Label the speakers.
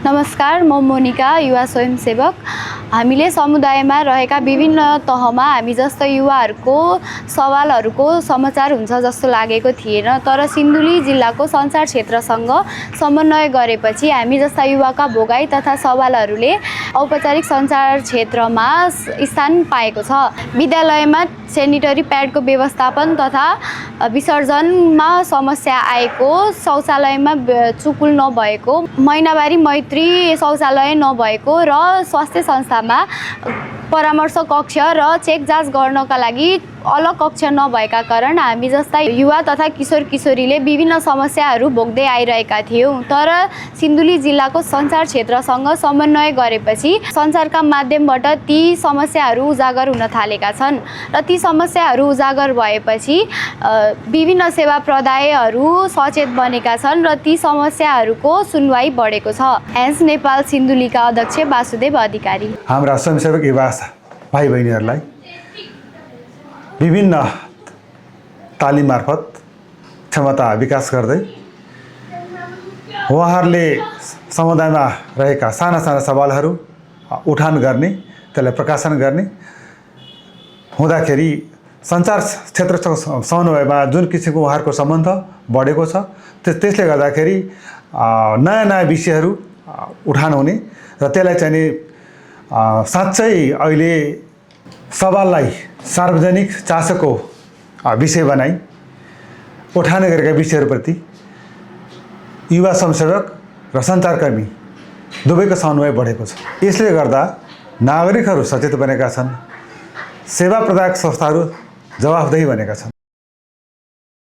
Speaker 1: नमस्कार, म मोनिका, युवा स्वयंसेवक। हामीले समुदायमा रहेका विभिन्न तहमा हामी जस्तो युवाहरूको सवालहरूको समाचार हुन्छ जस्तो लागेको थिएन, तर सिन्धुली जिल्लाको सञ्चार क्षेत्रसँग समन्वय गरेपछि हामी जस्ता युवाका भोगाई तथा सवालहरूले औपचारिक सञ्चार क्षेत्रमा स्थान पाएको छ। विद्यालयमा सेनिटरी प्याडको व्यवस्थापन तथा विसर्जनमा समस्या आएको, शौचालयमा चुकुल नभएको, महिनावारी मैत्री शौचालय नभएको र स्वास्थ्य संस्थामा परामर्श कक्ष र चेक जाँच गर्नका लागि अलग कक्ष नभएका कारण हामी जस्ता युवा तथा किशोर किशोरीले विभिन्न समस्याहरू भोग्दै आइरहेका थियौँ। तर सिन्धुली जिल्लाको सञ्चार क्षेत्रसँग समन्वय गरेपछि सञ्चारका माध्यमबाट ती समस्याहरू उजागर हुन थालेका छन् र ती समस्याहरू उजागर भएपछि विभिन्न सेवा प्रदायहरू सचेत बनेका छन् र ती समस्याहरूको सुनवाई बढेको छ। एन्स नेपाल सिन्धुलीका अध्यक्ष वासुदेव अधिकारी।
Speaker 2: हाम्रा स्वयंसेवक युवा भाइ बहिनीहरूलाई विभिन्न तालिम मार्फत क्षमता विकास गर्दै उहाँहरूले समुदायमा रहेका साना साना सवालहरू उठान गर्ने, त्यसलाई प्रकाशन गर्ने हुँदाखेरि सञ्चार क्षेत्रसँग समन्वयमा जुन किसिमको उहाँहरूको सम्बन्ध बढेको छ, त्यसले गर्दाखेरि नयाँ नयाँ विषयहरू उठान हुने र त्यसलाई चाहिँ साँच्चै अहिले सवाललाई सार्वजनिक चासोको विषय बनाई उठान गरेका विषयहरूप्रति युवा स्वयंसेवक र सञ्चारकर्मी दुवैको समन्वय बढेको छ। यसले गर्दा नागरिकहरू सचेत बनेका छन्, सेवा प्रदायक संस्थाहरू जवाफदेही बनेका छन्।